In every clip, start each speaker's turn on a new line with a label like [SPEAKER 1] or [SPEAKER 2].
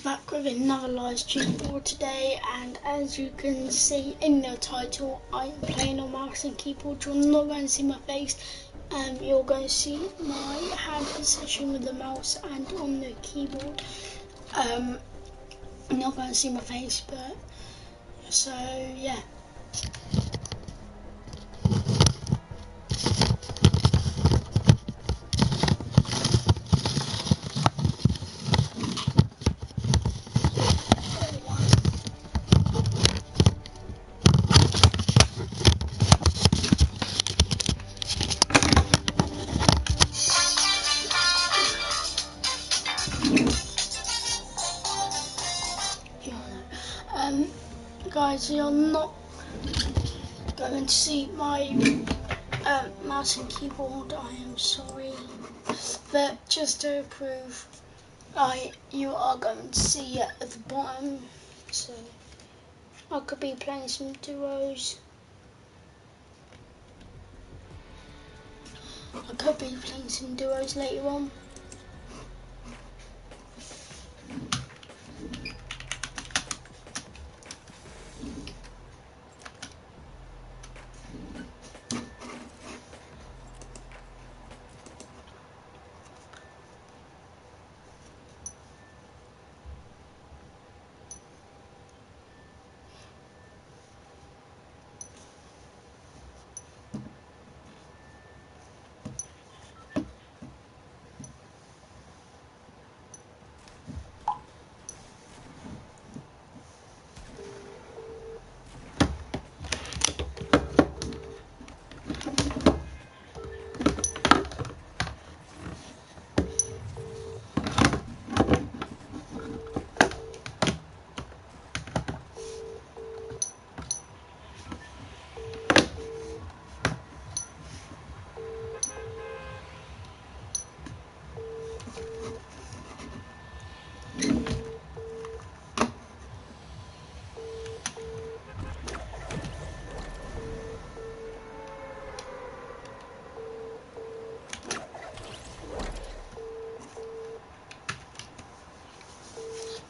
[SPEAKER 1] back with another live stream for today, and as you can see in the title, I am playing on mouse and keyboard. You're not going to see my face, you're going to see my hand position with the mouse and on the keyboard. You're not going to see my face, but so yeah. Guys, you're not going to see my mouse and keyboard, I am sorry, but just to prove, you are going to see it at the bottom. So I could be playing some duos, later on.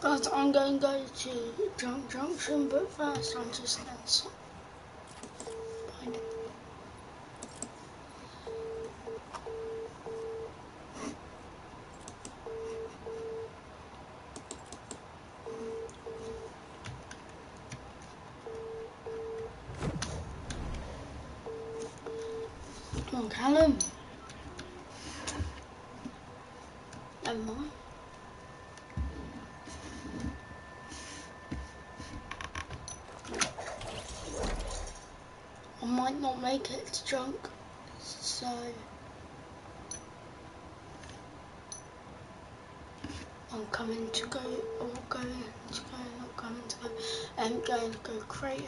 [SPEAKER 1] Guys, I'm going to go to Junk Junction, but first I'm just going to find it. Come on, Callum. Never mind. I might not make it to Junk, so I'm coming to go, or going to go, not coming to go, I'm going to go Crater.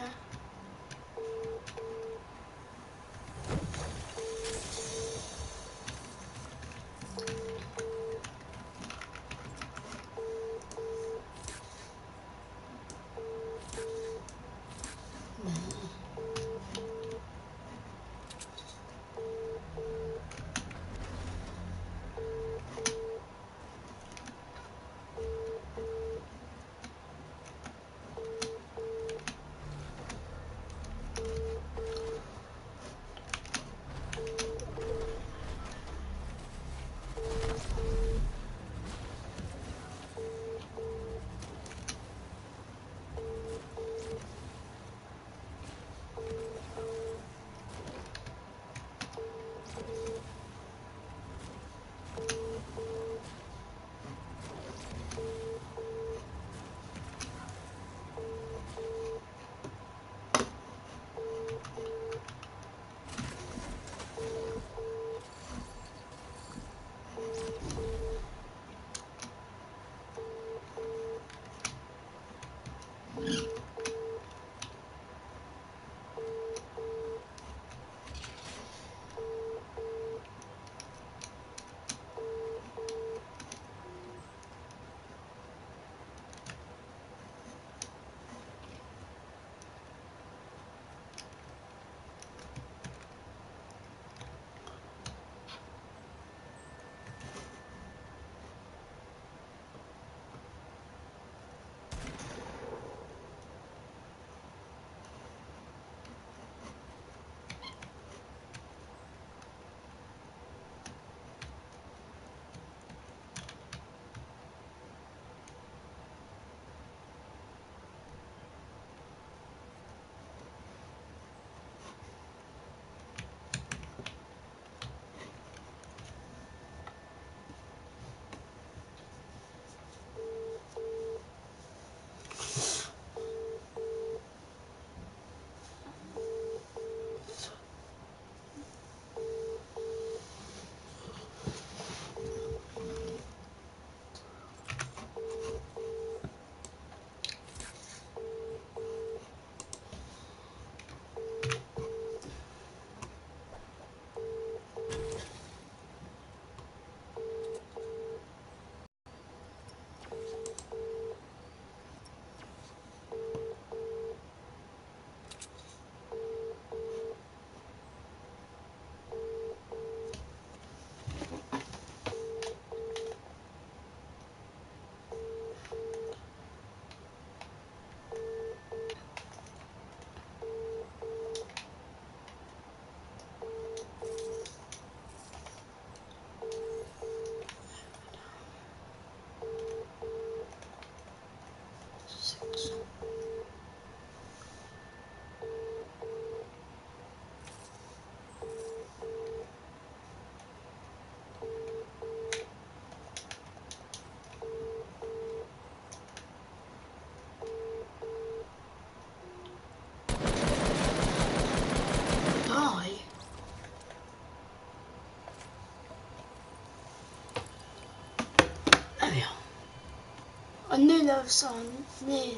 [SPEAKER 1] the other side, near.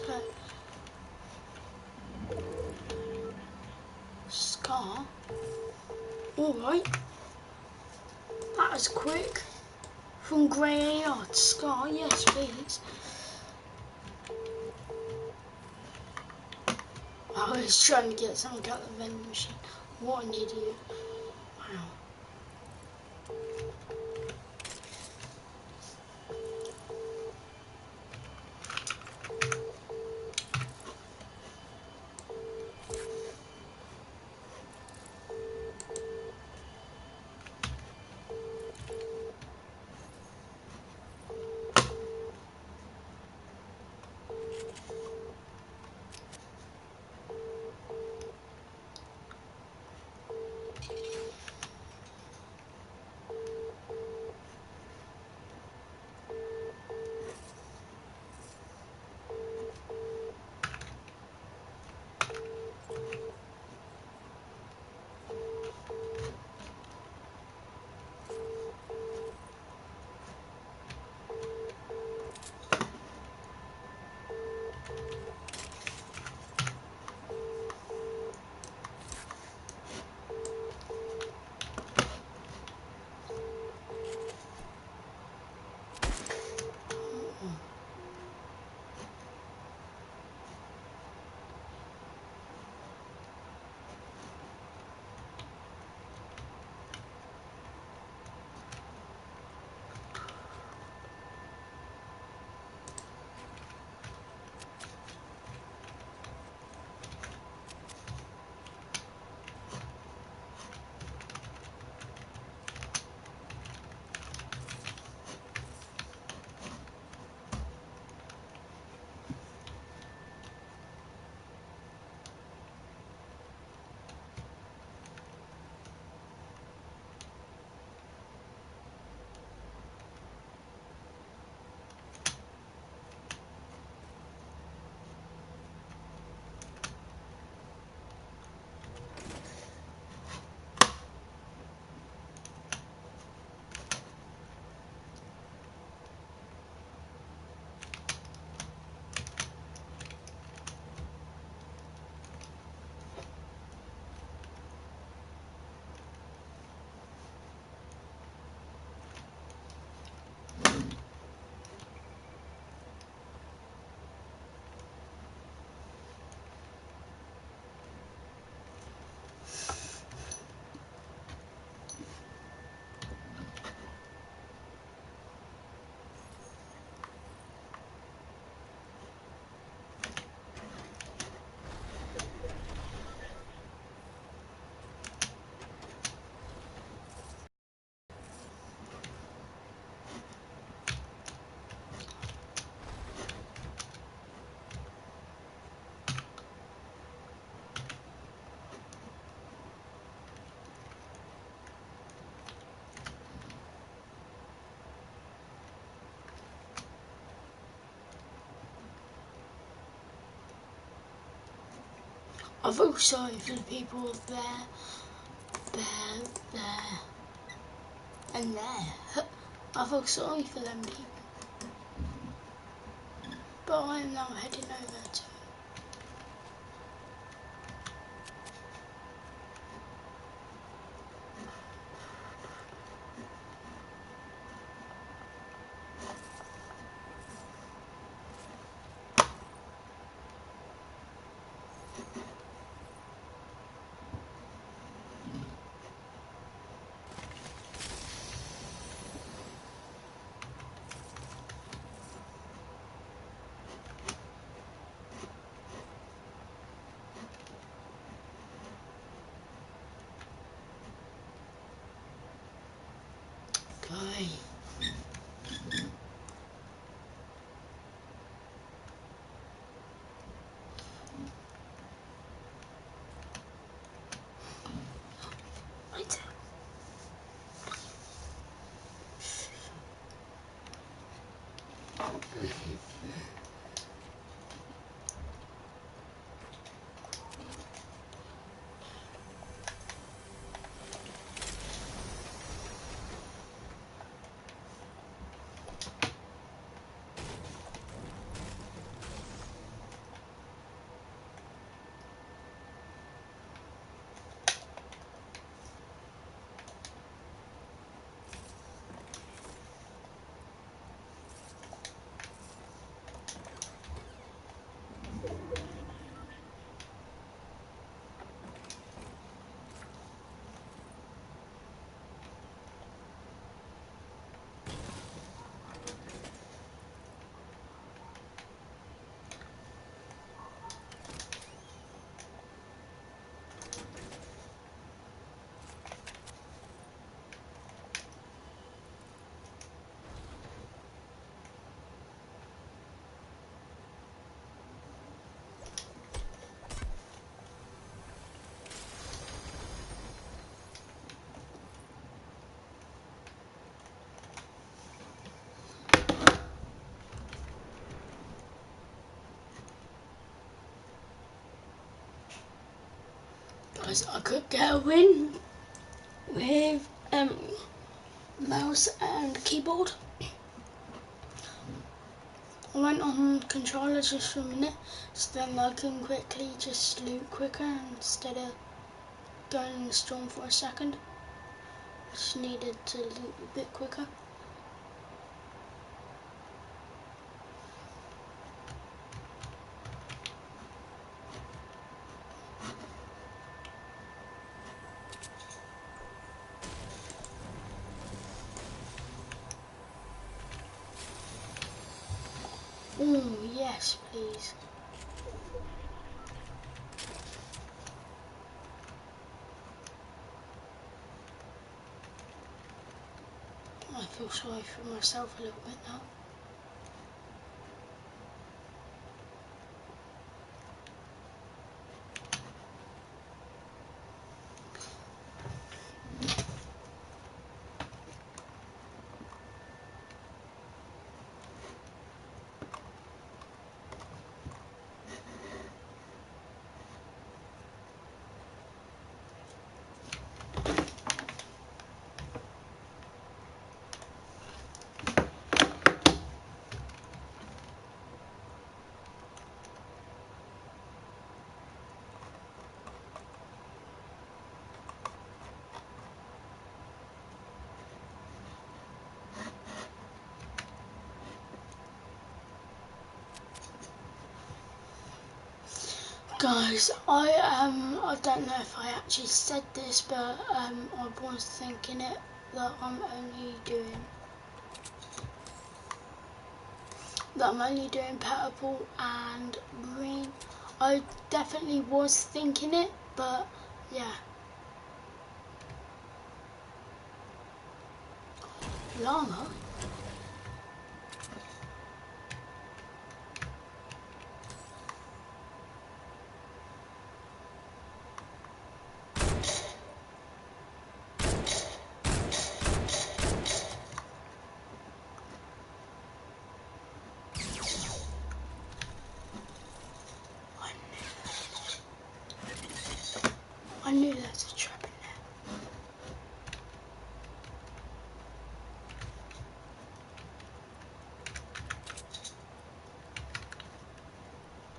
[SPEAKER 1] So, Scar. Alright. That was quick. From Grey AR to Scar, yes please. I was trying to get something out of the vending machine. What an idiot. Wow. I feel sorry for the people there, and there. I feel sorry for them people. But I am now heading over to Guys, I could get a win with mouse and keyboard. I went on controller just for a minute, so then I can quickly just loot quicker instead of going in the storm for a second. I just needed to loot a bit quicker. Oh, yes, please. I feel sorry for myself a little bit now. Guys, I don't know if I actually said this, but I was thinking it that I'm only doing purple and green. I definitely was thinking it, but yeah. Llama? I knew there's a trap in there.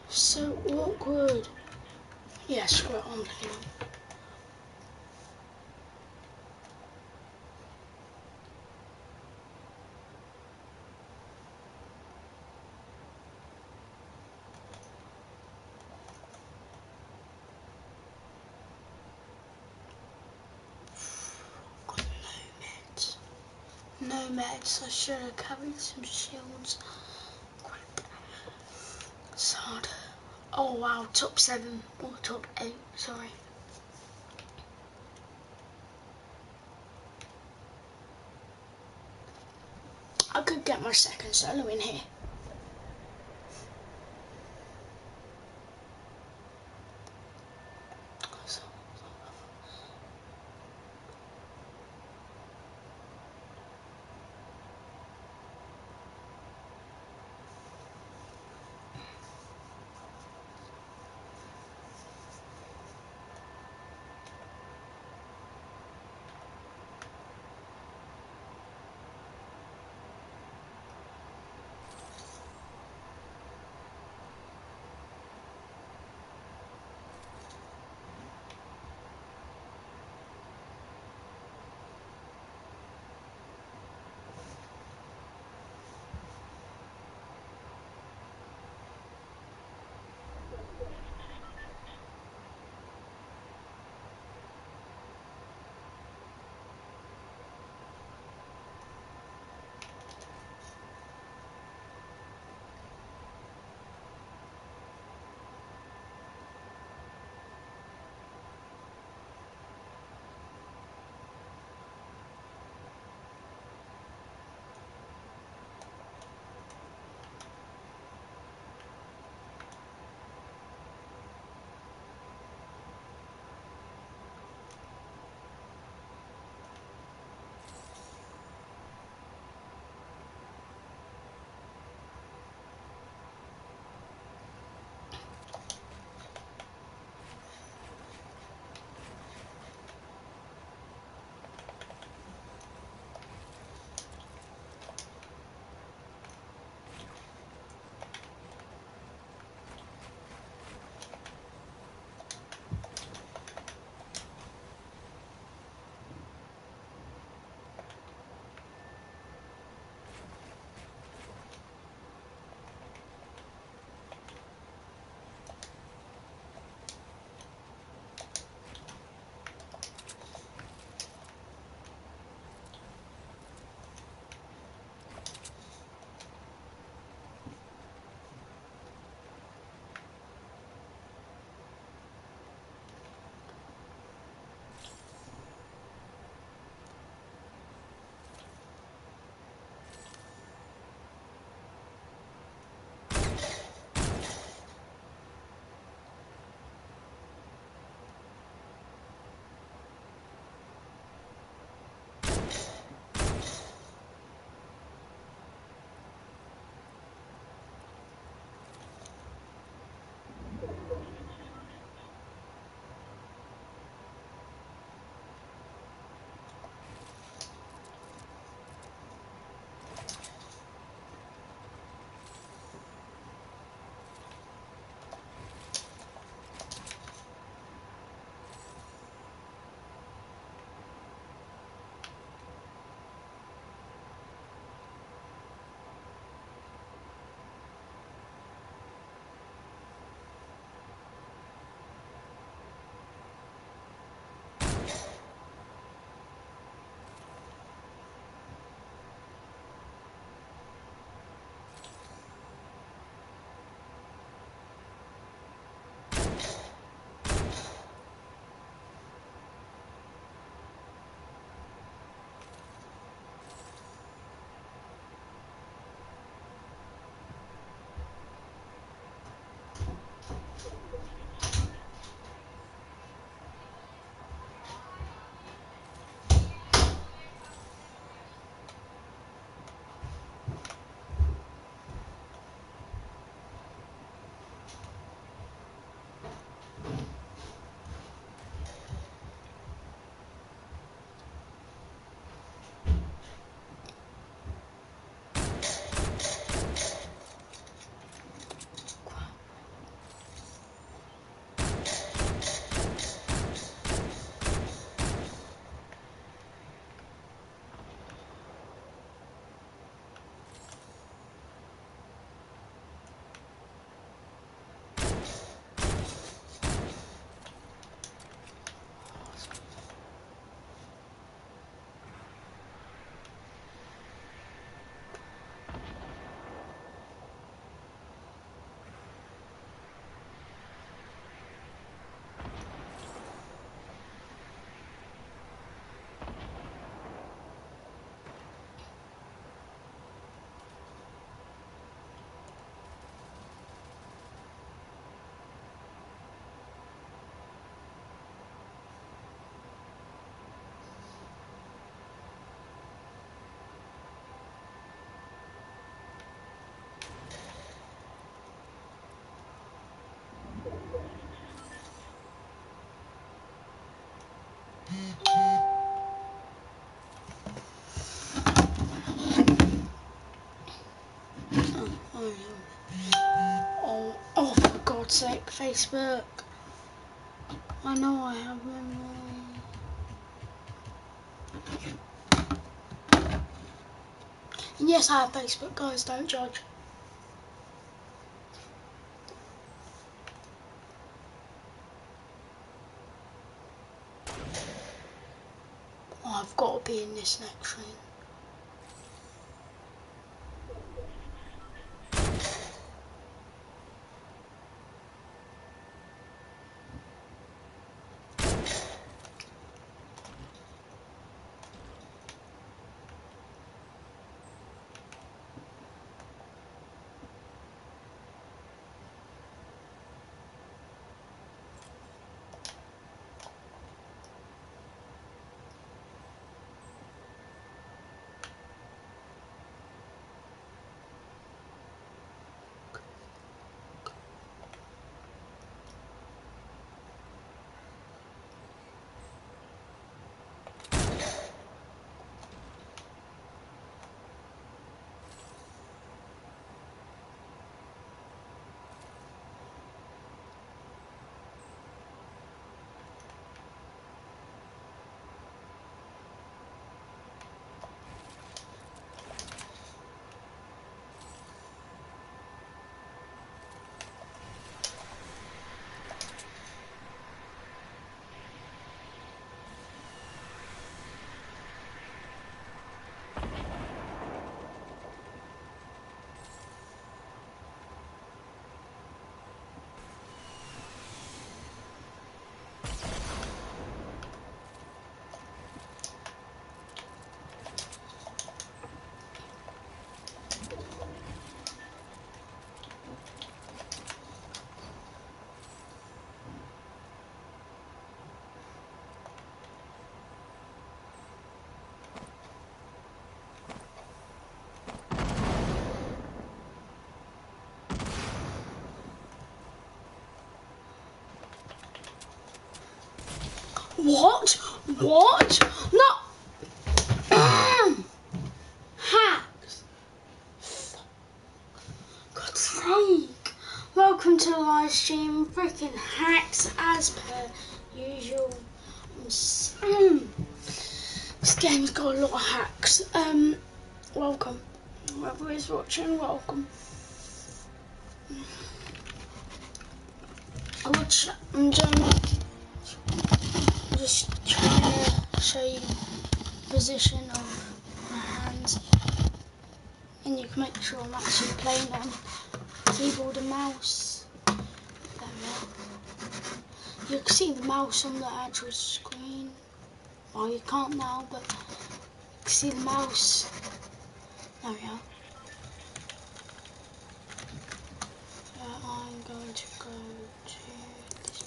[SPEAKER 1] So awkward. Yeah, screw it, I'm playing on. Got no meds. No meds, I should have carried some shields. Crap. It's hard. Oh wow, top 7 or top 8, sorry. I could get my second solo in here. God's sake, Facebook. I know I have memory. And yes, I have Facebook, guys, don't judge. Oh, I've got to be in this next scene. What? What? No! Hacks! God's sake! Welcome to the live stream. Freaking hacks as per usual. This game's got a lot of hacks. Welcome. Whoever is watching, welcome. I'm just trying to show you the position of my hands, and you can make sure I'm actually playing on keyboard and mouse. There we are. You can see the mouse on the actual screen. Well, you can't now, but you can see the mouse. There we are. I'm going to go to this.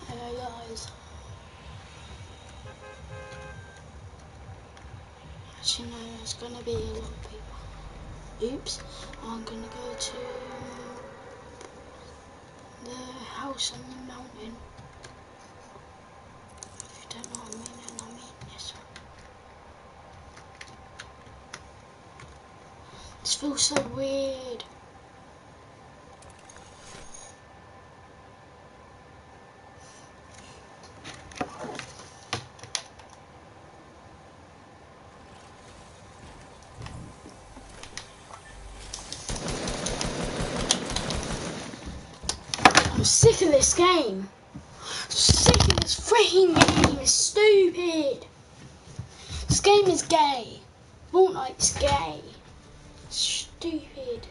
[SPEAKER 1] Hello guys. Actually no, there's going to be a lot of people. Oops. I'm going to go to the house on the mountain. If you don't know what I mean this one. This feels so weird. I'm sick of this game. Sick of this freaking game. It's stupid. This game is gay. Fortnite's gay. Stupid.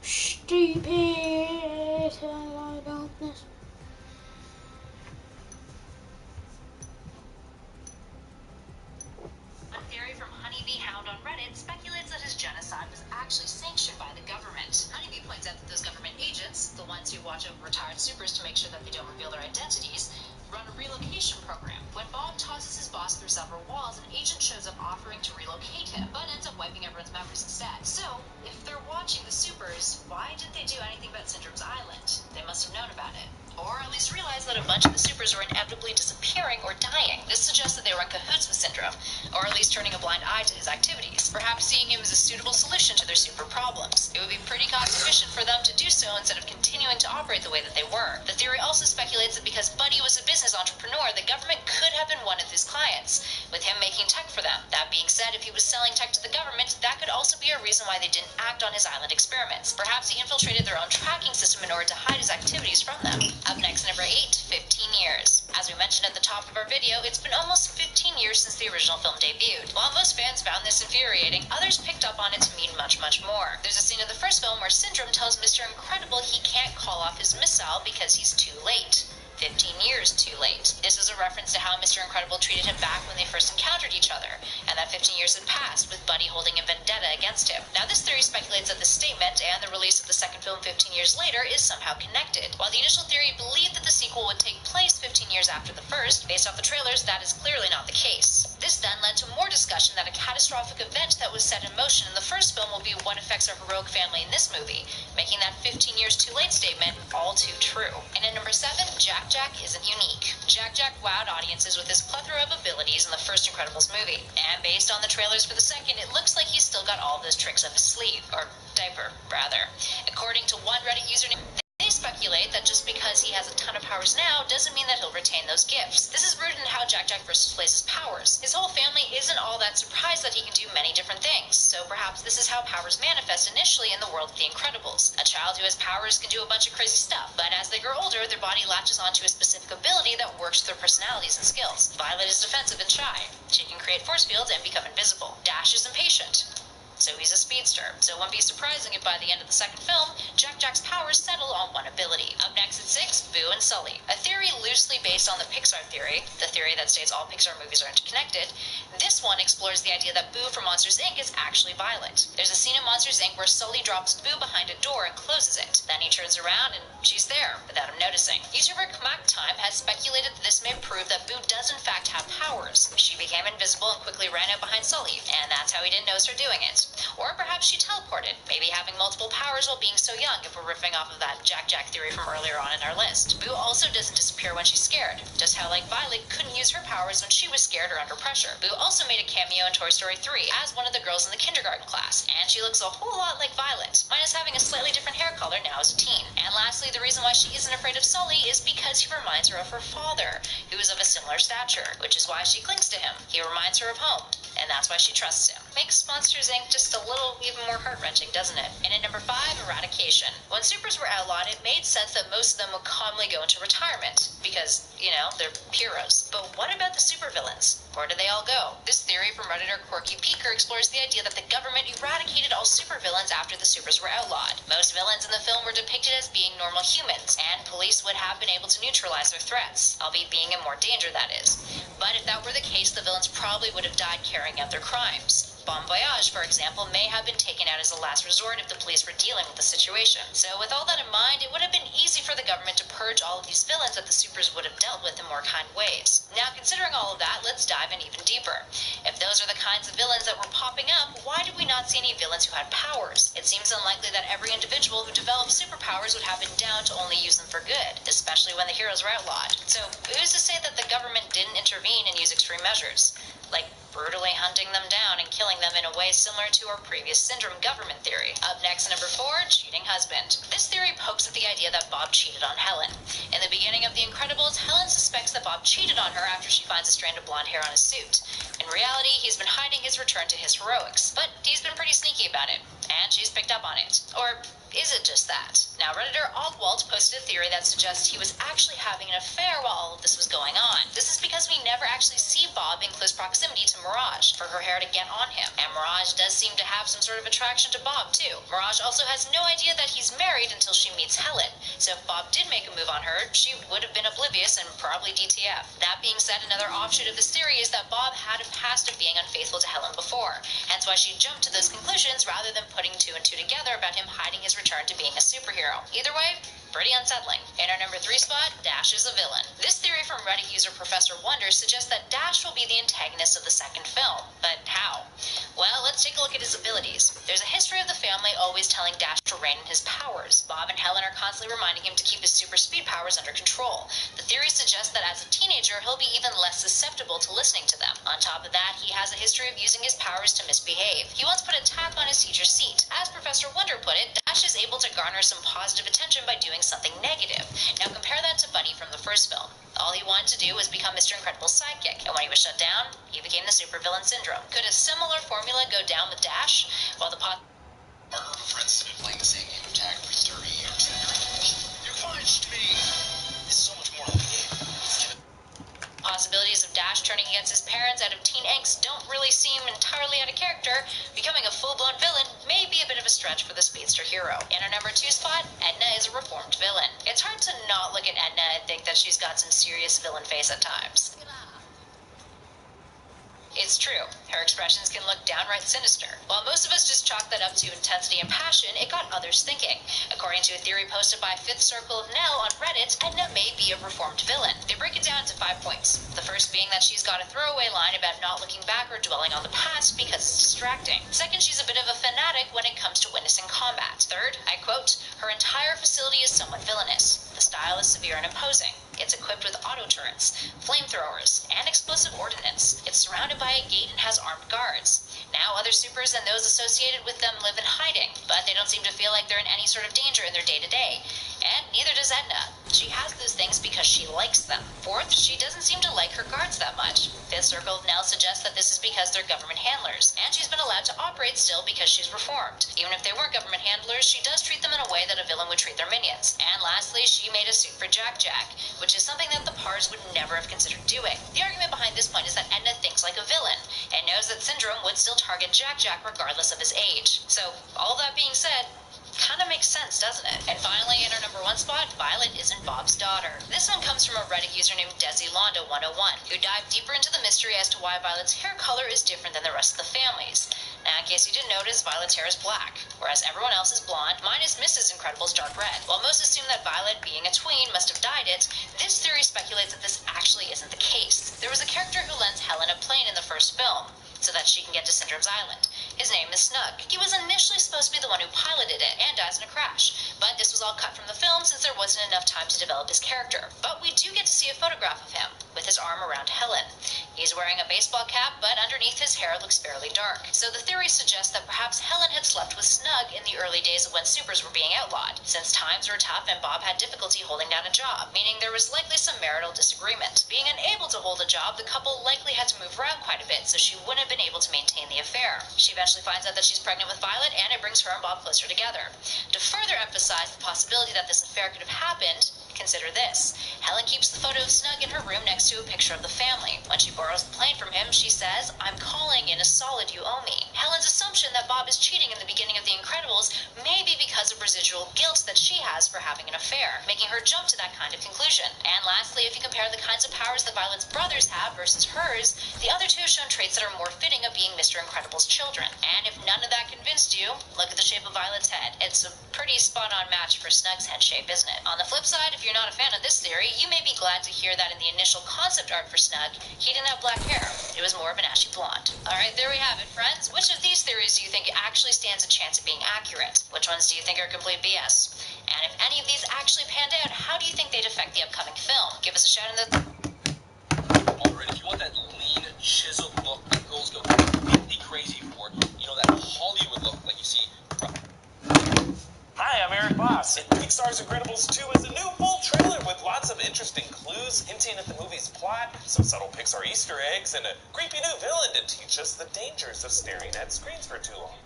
[SPEAKER 1] Stupid. I don't know.
[SPEAKER 2] A theory from Honeybee Hound on Reddit speculates that his genocide was actually sanctioned by the government. Honeybee points out that those government agents, the ones who watch over retired supers to make sure that they don't reveal their identities, run a relocation program. When Bob tosses his boss through several walls, an agent shows up offering to relocate him, but ends up wiping everyone's memories instead. So, if they're watching the supers, why didn't they do anything about Syndrome's Island? They must have known about it. Or at least realize that a bunch of the supers were inevitably disappearing or dying. This suggests that they were in cahoots with Syndrome, or at least turning a blind eye to his activities, perhaps seeing him as a suitable solution to their super problems. It would be pretty cost efficient for them to do so instead of continuing to operate the way that they were. The theory also speculates that because Buddy was a business entrepreneur, the government could have been one of his clients, with him making tech for them. That being said, if he was selling tech to the government, that could also be a reason why they didn't act on his island experiments. Perhaps he infiltrated their own tracking system in order to hide his activities from them. Up next, number 8, 15 years. As we mentioned at the top of our video, it's been almost 15 years since the original film debuted. While most fans found this infuriating, others picked up on it to mean much, much more. There's a scene in the first film where Syndrome tells Mr. Incredible he can't call off his missile because he's too late. 15 years too late. This was a reference to how Mr. Incredible treated him back when they first encountered each other, and that 15 years had passed, with Buddy holding a vendetta against him. Now, this theory speculates that this statement and the release of the second film 15 years later is somehow connected. While the initial theory believed that the sequel would take place 15 years after the first, based off the trailers, that is clearly not the case. This then led to more discussion that a catastrophic event that was set in motion in the first film will be what affects our heroic family in this movie, making that 15 years too late statement all too true. And at number 7, Jack isn't unique. Jack wowed audiences with his plethora of abilities in the first Incredibles movie, and based on the trailers for the second, it looks like he's still got all those tricks up his sleeve, or diaper, rather. According to one Reddit username, they speculate that just because he has a ton of powers now doesn't mean that he'll retain those gifts. This is rooted in how Jack first displays his powers. His whole family isn't all that surprised that he can do many different things, so perhaps this is how powers manifest initially in the world of the Incredibles. A child who has powers can do a bunch of crazy stuff, but as they grow older, their body latches onto a specific ability that works with their personalities and skills. Violet is defensive and shy. She can create force fields and become invisible. Dash is impatient, so he's a speedster. So it wouldn't be surprising if by the end of the second film, Jack's powers settle on one ability. Up next at 6, Boo and Sully. A theory loosely based on the Pixar theory, the theory that states all Pixar movies are interconnected. This one explores the idea that Boo from Monsters, Inc. is actually Violet. There's a scene in Monsters, Inc. where Sully drops Boo behind a door and closes it. Then he turns around and she's there, without him noticing. YouTuber Kmack Time has speculated that this may prove that Boo does in fact have powers. She became invisible and quickly ran out behind Sully, and that's how he didn't notice her doing it. Or perhaps she teleported, maybe having multiple powers while being so young, if we're riffing off of that Jack theory from earlier on in our list. Boo also doesn't disappear when she's scared, just how like Violet couldn't use her powers when she was scared or under pressure. Boo also made a cameo in Toy Story 3 as one of the girls in the kindergarten class, and she looks a whole lot like Violet, minus having a slightly different hair color now as a teen. And lastly, the reason why she isn't afraid of Sully is because he reminds her of her father, who is of a similar stature, which is why she clings to him. He reminds her of home, and that's why she trusts him. Makes Monsters, Inc. just a little even more heart-wrenching, doesn't it? And at number 5, Eradication. When supers were outlawed, it made sense that most of them would calmly go into retirement, because, you know, they're heroes. But what about the supervillains? Where do they all go? This theory from Redditor Quirky Peeker explores the idea that the government eradicated all supervillains after the supers were outlawed. Most villains in the film were depicted as being normal humans, and police would have been able to neutralize their threats, albeit being in more danger, that is. But if that were the case, the villains probably would have died carrying out their crimes. Bon Voyage, for example, may have been taken out as a last resort if the police were dealing with the situation. So with all that in mind, it would have been easy for the government to purge all of these villains that the supers would have dealt with in more kind ways. Now, considering all of that, let's dive in even deeper. If those are the kinds of villains that were popping up, why did we not see any villains who had powers? It seems unlikely that every individual who developed superpowers would have been down to only use them for good, especially when the heroes were outlawed. So who's to say that the government didn't intervene and use extreme measures, like brutally hunting them down and killing them in a way similar to our previous Syndrome government theory? Up next, number 4, Cheating Husband. This theory pokes at the idea that Bob cheated on Helen. In the beginning of The Incredibles, Helen suspects that Bob cheated on her after she finds a strand of blonde hair on his suit. In reality, he's been hiding his return to his heroics, but he's been pretty sneaky about it, and she's picked up on it. Or is it just that? Now, Redditor Ogwalt posted a theory that suggests he was actually having an affair while all of this was going on. This is because we never actually see Bob in close proximity to Mirage for her hair to get on him, and Mirage does seem to have some sort of attraction to Bob too. Mirage also has no idea that he's married until she meets Helen, so if Bob did make a move on her, she would have been oblivious and probably DTF. That being said, another offshoot of this theory is that Bob had a past of being unfaithful to Helen before, hence why she jumped to those conclusions rather than putting 2 and 2 together about him hiding his return to being a superhero. Either way, Pretty unsettling. In our number 3 spot, Dash is a villain. This theory from Reddit user Professor Wonder suggests that Dash will be the antagonist of the second film. But how? Well, let's take a look at his abilities. There's a history of the family always telling Dash to rein in his powers. Bob and Helen are constantly reminding him to keep his super speed powers under control. The theory suggests that as a teenager, he'll be even less susceptible to listening to them. On top of that, he has a history of using his powers to misbehave. He once put a tack on his teacher's seat. As Professor Wonder put it, Dash is able to garner some positive attention by doing something negative. Now compare that to Bunny from the first film. All he wanted to do was become Mr. Incredible's sidekick, and when he was shut down, he became the supervillain syndrome. Could a similar formula go down with Dash? Well, the our group of friends have been playing the same game of tag for 30 years. You punched me! It's so much more than a game. Possibilities of Dash turning against his parents out of teen angst don't really seem entirely out of character. Becoming a full-blown villain may be a bit of a stretch for the speedster hero. In our number 2 spot, Edna is a reformed villain. It's hard to not look at Edna and think that she's got some serious villain face at times. It's true, her expressions can look downright sinister. While most of us just chalk that up to intensity and passion, it got others thinking. According to a theory posted by Fifth Circle of Nell on Reddit, Edna may be a reformed villain. They break it down into 5 points. The first being that she's got a throwaway line about not looking back or dwelling on the past because it's distracting. Second, she's a bit of a fanatic when it comes to witnessing combat. Third, I quote, her entire facility is somewhat villainous. The style is severe and imposing. It's equipped with auto turrets, flamethrowers, and explosive ordnance. It's surrounded by a gate and has armed guards. Now, other supers and those associated with them live in hiding, but they don't seem to feel like they're in any sort of danger in their day-to-day. And neither does Edna. She has those things because she likes them. Fourth, she doesn't seem to like her guards that much. Fifth Circle of Nell suggests that this is because they're government handlers, and she's been allowed to operate still because she's reformed. Even if they weren't government handlers, she does treat them in a way that a villain would treat their minions. And lastly, she made a suit for Jack Jack, which is something that the Pars would never have considered doing. The argument behind this point is that Edna thinks like a villain, and knows that Syndrome would still target Jack Jack regardless of his age. So, all that being said, kind of makes sense, doesn't it? And finally, in our number 1 spot, Violet isn't Bob's daughter. This one comes from a Reddit user named DesiLonda101, who dived deeper into the mystery as to why Violet's hair color is different than the rest of the family's. Now, in case you didn't notice, Violet's hair is black, whereas everyone else is blonde, minus Mrs. Incredible's dark red. While most assume that Violet, being a tween, must have dyed it, this theory speculates that this actually isn't the case. There was a character who lends Helen a plane in the first film, so that she can get to Syndrome's Island. His name is Snug. He was initially supposed to be the one who piloted it, and dies in a crash, but this was all cut from the film since there wasn't enough time to develop his character. But we do get to see a photograph of him, with his arm around Helen. He's wearing a baseball cap, but underneath his hair looks fairly dark. So the theory suggests that perhaps Helen had slept with Snug in the early days of when supers were being outlawed, since times were tough and Bob had difficulty holding down a job, meaning there was likely some marital disagreement. Being unable to hold a job, the couple likely had to move around quite a bit, so she wouldn't have been able to maintain the affair. She eventually finds out that she's pregnant with Violet, and it brings her and Bob closer together. To further emphasize the possibility that this affair could have happened, consider this. Helen keeps the photo of Snug in her room next to a picture of the family. When she borrows the plane from him, she says, "I'm calling in a solid you owe me." Helen's assumption that Bob is cheating in the beginning of The Incredibles may be because of residual guilt that she has for having an affair, making her jump to that kind of conclusion. And lastly, if you compare the kinds of powers that Violet's brothers have versus hers, the other two have shown traits that are more fitting of being Mr. Incredible's children. And if none of that convinced you, look at the shape of Violet's head. It's a pretty spot-on match for Snug's head shape, isn't it? On the flip side, if you're not a fan of this theory, you may be glad to hear that in the initial concept art for Snug, he didn't have black hair. It was more of an ashy blonde. Alright, there we have it, friends. Which of these theories do you think actually stands a chance of being accurate? Which ones do you think are complete BS? And if any of these actually panned out, how do you think they'd affect the upcoming film? Give us a shout in the...
[SPEAKER 3] Alright, if you want that lean, chiseled look that girls go completely crazy for, you know, that Hollywood look like you see...
[SPEAKER 4] Hi, I'm Eric Boss, and Pixar's Incredibles 2 is a new full trailer with lots of interesting clues hinting at the movie's plot, some subtle Pixar Easter eggs, and a creepy new villain to teach us the dangers of staring at screens for too long.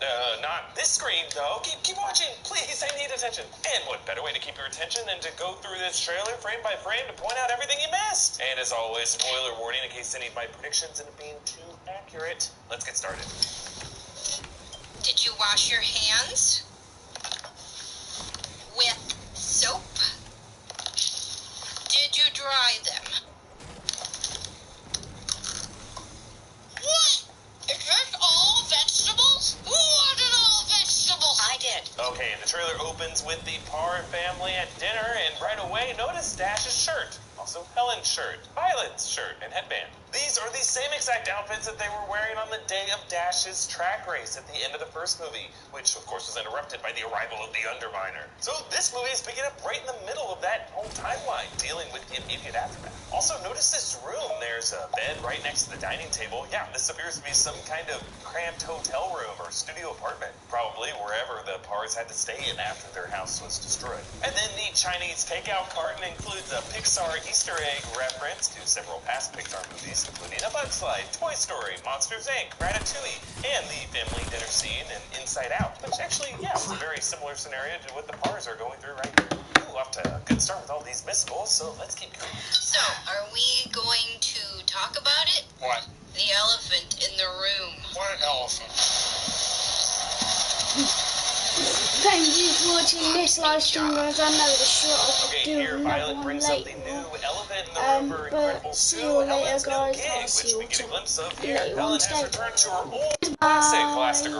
[SPEAKER 4] Not this screen, though. Keep watching, please, I need attention. And what better way to keep your attention than to go through this trailer frame by frame to point out everything you missed? And as always, spoiler warning in case any of my predictions end up being too accurate. Let's get started.
[SPEAKER 5] Did you wash your hands? With soap? Did you dry them? What? Is this all vegetables? Who ordered all vegetables?
[SPEAKER 2] I did.
[SPEAKER 4] Okay, and the trailer opens It's with the Parr family at dinner, and right away notice Dash's shirt. Also Helen's shirt, Violet's shirt, and headband. These are the same exact outfits that they were wearing on the day of Dash's track race at the end of the first movie, which of course was interrupted by the arrival of the Underminer. So this movie is picking up right in the middle of that whole timeline, dealing with the immediate aftermath. Also notice this room. There's a bed right next to the dining table. Yeah, this appears to be some kind of cramped hotel room or studio apartment, probably wherever the Parrs had to stay in after their house was destroyed. And then the Chinese takeout carton includes a Pixar Easter egg reference to several past Pixar movies, including A Bug's Life, Toy Story, Monsters Inc., Ratatouille, and the family dinner scene in Inside Out, which actually, yeah, is a very similar scenario to what the Parrs are going through right here. Ooh, off to a good start with all these missables, so let's keep going.
[SPEAKER 5] So, are we going to talk about it?
[SPEAKER 6] What?
[SPEAKER 5] The elephant in the room.
[SPEAKER 6] What elephant?
[SPEAKER 1] Thank you for watching this live stream, guys. I know the short I'll
[SPEAKER 4] Okay,
[SPEAKER 1] do
[SPEAKER 4] here
[SPEAKER 1] another
[SPEAKER 4] Violet
[SPEAKER 1] one
[SPEAKER 4] brings up the
[SPEAKER 1] later.
[SPEAKER 4] new elephant in the room for
[SPEAKER 1] But
[SPEAKER 4] Incredibles
[SPEAKER 1] see
[SPEAKER 4] 2,
[SPEAKER 1] you later,
[SPEAKER 4] Helen's new
[SPEAKER 1] guys.
[SPEAKER 4] gig,
[SPEAKER 1] I'll see
[SPEAKER 4] which
[SPEAKER 1] you
[SPEAKER 4] we get a glimpse of here.
[SPEAKER 1] later
[SPEAKER 4] Helen
[SPEAKER 1] on
[SPEAKER 4] has
[SPEAKER 1] today.
[SPEAKER 4] returned to her old classic Elastigirl